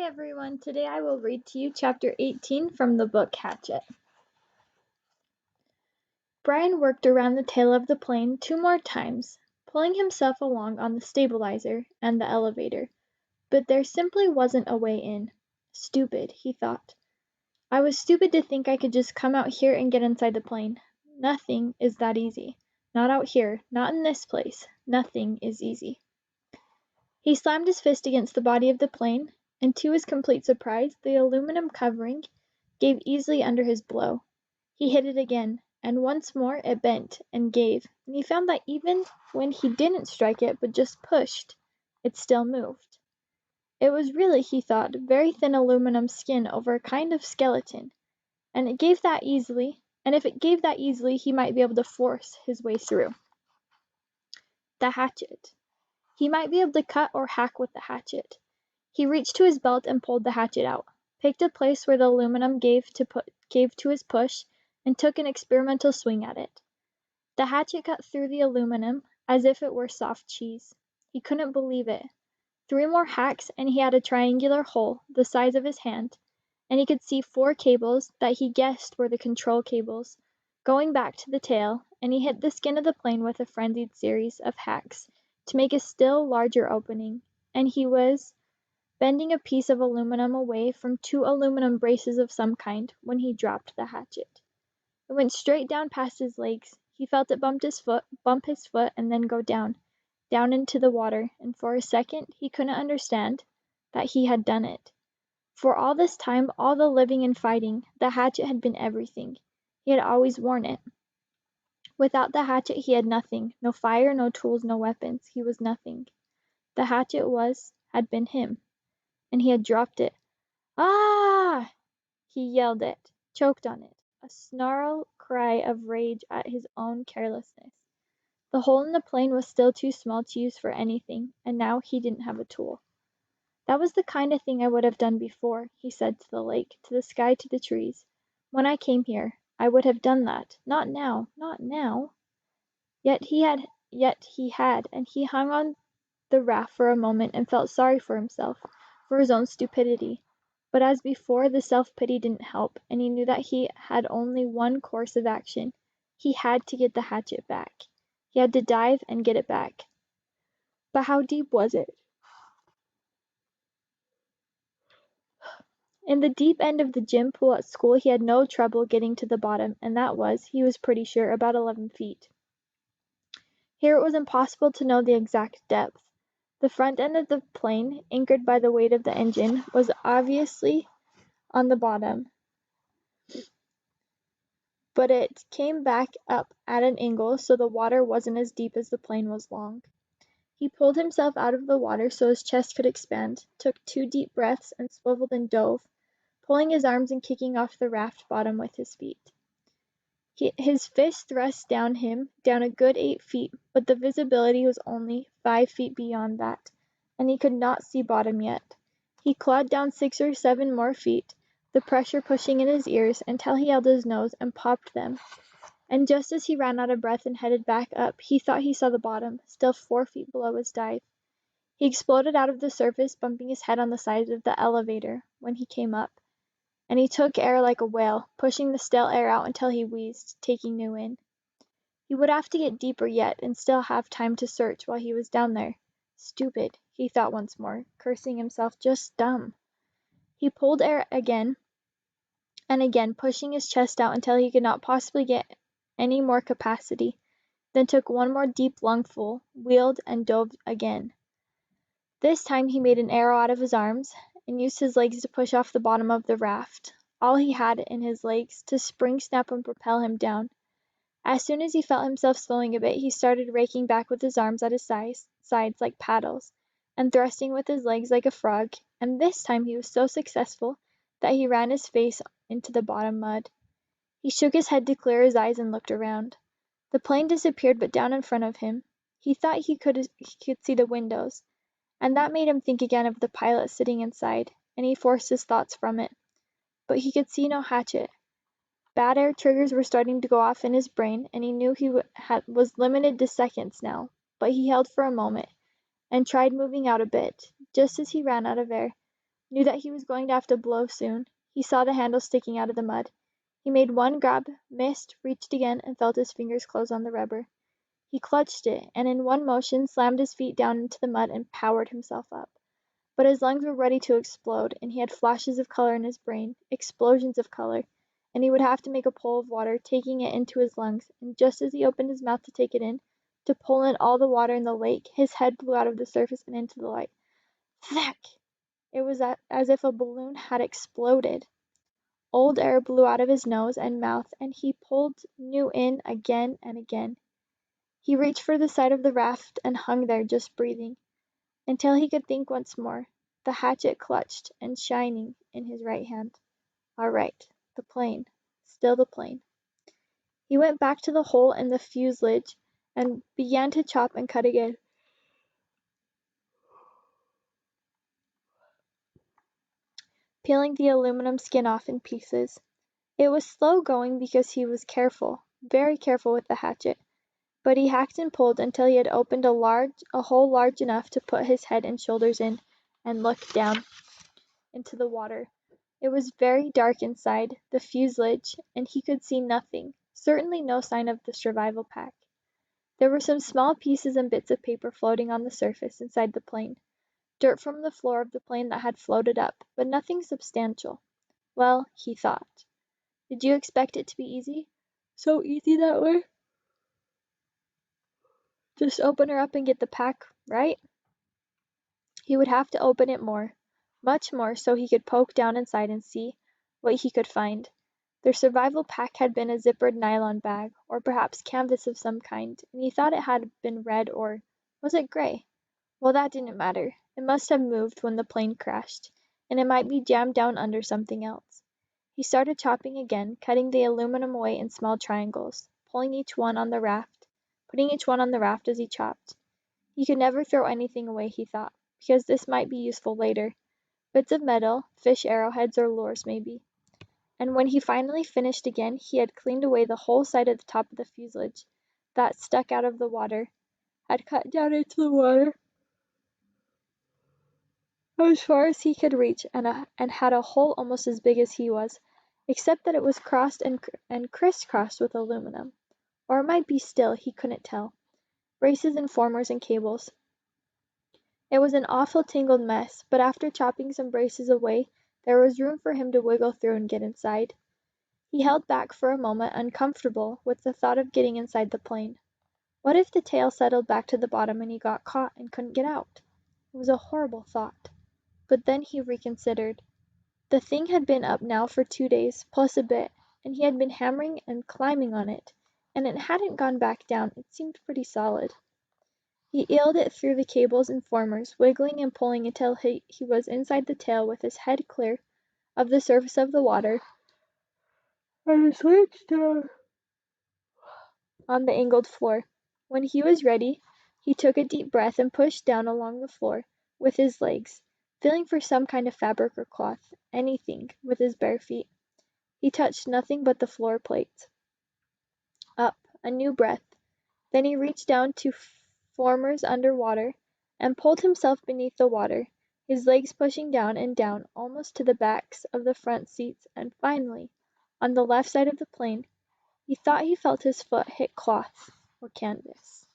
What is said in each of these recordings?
Hi everyone, today I will read to you chapter 18 from the book Hatchet. Brian worked around the tail of the plane 2 more times, pulling himself along on the stabilizer and the elevator, but there simply wasn't a way in. Stupid, he thought. I was stupid to think I could just come out here and get inside the plane. Nothing is that easy. Not out here, not in this place. Nothing is easy. He slammed his fist against the body of the plane, and to his complete surprise the aluminum covering gave easily under his blow. He hit it again, and once more it bent and gave, and he found that even when he didn't strike it but just pushed, it still moved. It was really, he thought, very thin aluminum skin over a kind of skeleton, and if it gave that easily he might be able to force his way through. The hatchet. He might be able to cut or hack with the hatchet. He reached to his belt and pulled the hatchet out, picked a place where the aluminum gave to his push, and took an experimental swing at it. The hatchet cut through the aluminum as if it were soft cheese. He couldn't believe it. 3 more hacks and he had a triangular hole the size of his hand, and he could see 4 cables that he guessed were the control cables, going back to the tail, and he hit the skin of the plane with a frenzied series of hacks to make a still larger opening, and he was bending a piece of aluminum away from 2 aluminum braces of some kind when he dropped the hatchet. It went straight down past his legs. He felt it bump his foot and then go down into the water, and for a second he couldn't understand that he had done it. For all this time, all the living and fighting, the hatchet had been everything. He had always worn it. Without the hatchet he had nothing, no fire, no tools, no weapons. He was nothing. The hatchet had been him, and he had dropped it. Ah! He yelled it, choked on it, a snarl cry of rage at his own carelessness. The hole in the plane was still too small to use for anything, and now he didn't have a tool. That was the kind of thing I would have done before, he said to the lake, to the sky, to the trees. When I came here, I would have done that. Not now, not now. Yet he had, and he hung on the raft for a moment and felt sorry for himself, for his own stupidity. But as before, the self-pity didn't help, and he knew that he had only one course of action. He had to get the hatchet back. He had to dive and get it back. But how deep was it? In the deep end of the gym pool at school he had no trouble getting to the bottom, and that was, he was pretty sure, about 11 feet. Here it was impossible to know the exact depth. The front end of the plane, anchored by the weight of the engine, was obviously on the bottom, but it came back up at an angle so the water wasn't as deep as the plane was long. He pulled himself out of the water so his chest could expand, took 2 deep breaths, and swiveled and dove, pulling his arms and kicking off the raft bottom with his feet. His fist thrust down a good 8 feet, but the visibility was only 5 feet beyond that, and he could not see bottom yet. He clawed down 6 or 7 more feet, the pressure pushing in his ears until he held his nose and popped them. And just as he ran out of breath and headed back up, he thought he saw the bottom, still 4 feet below his dive. He exploded out of the surface, bumping his head on the side of the elevator when he came up, and he took air like a whale, pushing the stale air out until he wheezed, taking new in. He would have to get deeper yet and still have time to search while he was down there. Stupid, he thought once more, cursing himself, just dumb. He pulled air again and again, pushing his chest out until he could not possibly get any more capacity, then took 1 more deep lungful, wheeled, and dove again. This time he made an arrow out of his arms, and used his legs to push off the bottom of the raft, all he had in his legs, to spring, snap, and propel him down. As soon as he felt himself slowing a bit, he started raking back with his arms at his sides like paddles, and thrusting with his legs like a frog, and this time he was so successful that he ran his face into the bottom mud. He shook his head to clear his eyes and looked around. The plane disappeared, but down in front of him, he thought he could see the windows, and that made him think again of the pilot sitting inside, and he forced his thoughts from it. But he could see no hatchet. Bad air triggers were starting to go off in his brain, and he knew he was limited to seconds now, but he held for a moment, and tried moving out a bit. Just as he ran out of air, knew that he was going to have to blow soon. He saw the handle sticking out of the mud. He made one grab, missed, reached again, and felt his fingers close on the rubber. He clutched it, and in one motion slammed his feet down into the mud and powered himself up. But his lungs were ready to explode, and he had flashes of color in his brain, explosions of color, and he would have to make a pull of water, taking it into his lungs, and just as he opened his mouth to take it in, to pull in all the water in the lake, his head blew out of the surface and into the light. Thack! It was as if a balloon had exploded. Old air blew out of his nose and mouth, and he pulled new in again and again. He reached for the side of the raft and hung there just breathing, until he could think once more, the hatchet clutched and shining in his right hand. All right, the plane. Still the plane. He went back to the hole in the fuselage and began to chop and cut again, peeling the aluminum skin off in pieces. It was slow going because he was careful, very careful with the hatchet, but he hacked and pulled until he had opened a hole large enough to put his head and shoulders in and look down into the water. It was very dark inside the fuselage, and he could see nothing, certainly no sign of the survival pack. There were some small pieces and bits of paper floating on the surface inside the plane, dirt from the floor of the plane that had floated up, but nothing substantial. Well, he thought. Did you expect it to be easy? So easy that way? Just open her up and get the pack, right? He would have to open it more, much more, so he could poke down inside and see what he could find. Their survival pack had been a zippered nylon bag, or perhaps canvas of some kind, and he thought it had been red or was it gray? Well, that didn't matter. It must have moved when the plane crashed, and it might be jammed down under something else. He started chopping again, cutting the aluminum away in small triangles, putting each one on the raft as he chopped. He could never throw anything away, he thought, because this might be useful later. Bits of metal, fish arrowheads or lures maybe. And when he finally finished again, he had cleaned away the whole side of the top of the fuselage that stuck out of the water, had cut down into the water as far as he could reach, and had a hole almost as big as he was, except that it was crossed and crisscrossed with aluminum. Or it might be still, he couldn't tell. Braces and formers and cables. It was an awful tangled mess, but after chopping some braces away, there was room for him to wiggle through and get inside. He held back for a moment, uncomfortable with the thought of getting inside the plane. What if the tail settled back to the bottom and he got caught and couldn't get out? It was a horrible thought. But then he reconsidered. The thing had been up now for 2 days, plus a bit, and he had been hammering and climbing on it, and it hadn't gone back down. It seemed pretty solid. He eeled it through the cables and formers, wiggling and pulling until he was inside the tail with his head clear of the surface of the water and his legs down on the angled floor. When he was ready, he took a deep breath and pushed down along the floor with his legs, feeling for some kind of fabric or cloth, anything, with his bare feet. He touched nothing but the floor plates. Up, a new breath. Then he reached down to formers under water and pulled himself beneath the water, his legs pushing down and down almost to the backs of the front seats, and finally, on the left side of the plane, he thought he felt his foot hit cloth or canvas.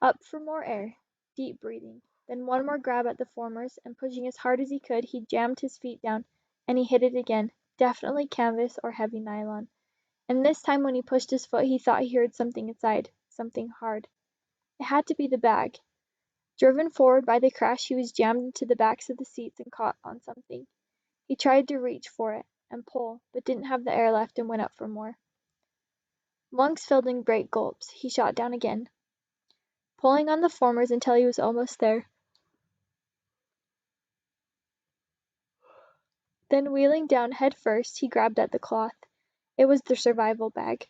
Up for more air, deep breathing, then one more grab at the formers, and pushing as hard as he could, he jammed his feet down, and he hit it again, definitely canvas or heavy nylon. And this time when he pushed his foot, he thought he heard something inside, something hard. It had to be the bag. Driven forward by the crash, he was jammed into the backs of the seats and caught on something. He tried to reach for it and pull, but didn't have the air left and went up for more. Lungs filled in great gulps, he shot down again, pulling on the formers until he was almost there. Then wheeling down head first, he grabbed at the cloth. It was the survival bag.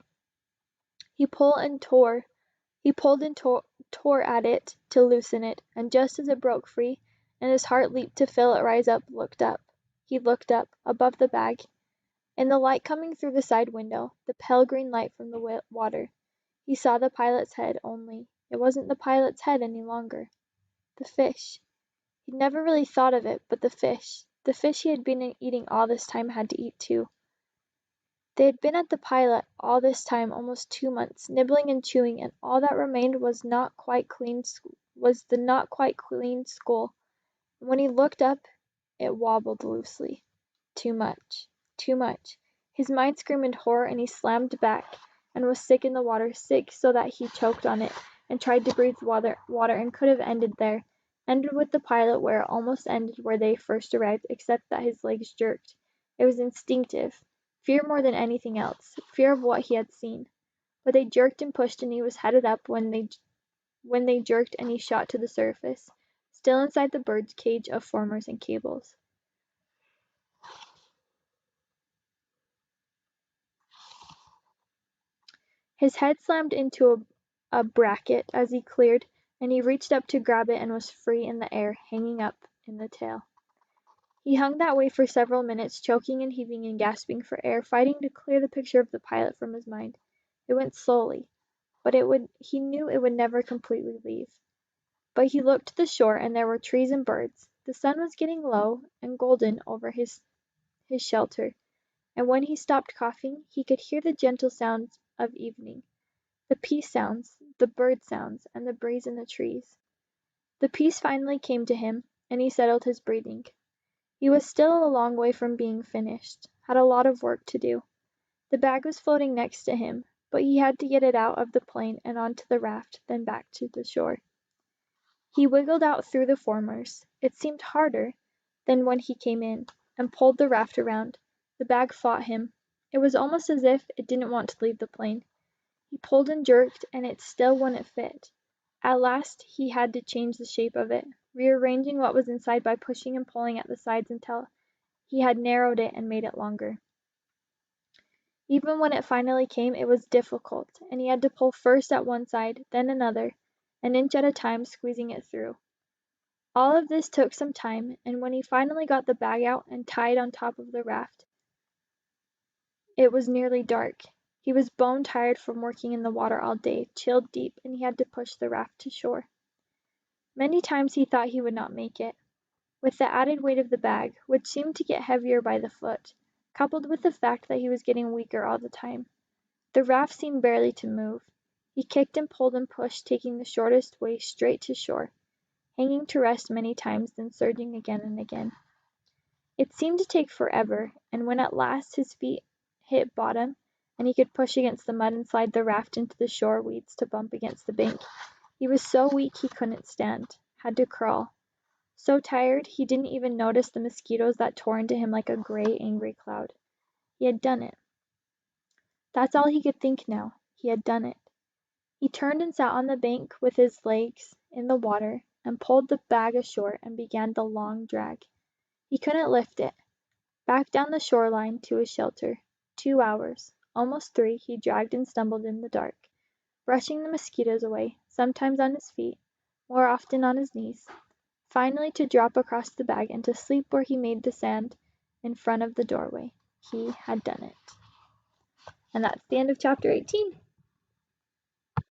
He pulled and tore at it to loosen it, and just as it broke free, and his heart leaped to feel it rise up, he looked up, above the bag. In the light coming through the side window, the pale green light from the water, he saw the pilot's head only. It wasn't the pilot's head any longer. The fish. He'd never really thought of it, but the fish he had been eating all this time had to eat too. They had been at the pilot all this time, almost 2 months, nibbling and chewing, and all that remained was the not quite clean skull. And when he looked up, it wobbled loosely. Too much. Too much. His mind screamed in horror, and he slammed back and was sick in the water, sick so that he choked on it and tried to breathe water and could have ended there, ended with the pilot where it almost ended where they first arrived, except that his legs jerked. It was instinctive. Fear more than anything else. Fear of what he had seen. But they jerked and pushed, and he was headed up when they jerked, and he shot to the surface, still inside the bird's cage of formers and cables. His head slammed into a bracket as he cleared, and he reached up to grab it and was free in the air, hanging up in the tail. He hung that way for several minutes, choking and heaving and gasping for air, fighting to clear the picture of the pilot from his mind. It went slowly, but he knew it would never completely leave. But he looked to the shore, and there were trees and birds. The sun was getting low and golden over his shelter, and when he stopped coughing, he could hear the gentle sounds of evening, the peace sounds, the bird sounds, and the breeze in the trees. The peace finally came to him, and he settled his breathing. He was still a long way from being finished, had a lot of work to do. The bag was floating next to him, but he had to get it out of the plane and onto the raft, then back to the shore. He wiggled out through the formers. It seemed harder than when he came in, and pulled the raft around. The bag fought him. It was almost as if it didn't want to leave the plane. He pulled and jerked, and it still wouldn't fit. At last he had to change the shape of it, rearranging what was inside by pushing and pulling at the sides until he had narrowed it and made it longer. Even when it finally came, it was difficult, and he had to pull first at one side, then another, an inch at a time, squeezing it through. All of this took some time, and when he finally got the bag out and tied on top of the raft, it was nearly dark. He was bone tired from working in the water all day, chilled deep, and he had to push the raft to shore. Many times he thought he would not make it. With the added weight of the bag, which seemed to get heavier by the foot, coupled with the fact that he was getting weaker all the time, the raft seemed barely to move. He kicked and pulled and pushed, taking the shortest way straight to shore, hanging to rest many times, then surging again and again. It seemed to take forever, and when at last his feet hit bottom, and he could push against the mud and slide the raft into the shore weeds to bump against the bank, he was so weak he couldn't stand, had to crawl. So tired, he didn't even notice the mosquitoes that tore into him like a gray, angry cloud. He had done it. That's all he could think now. He had done it. He turned and sat on the bank with his legs in the water, and pulled the bag ashore and began the long drag. He couldn't lift it. Back down the shoreline to his shelter. 2 hours, almost 3, he dragged and stumbled in the dark, brushing the mosquitoes away, sometimes on his feet, more often on his knees, finally to drop across the bag and to sleep where he made the sand in front of the doorway. He had done it. And that's the end of chapter 18.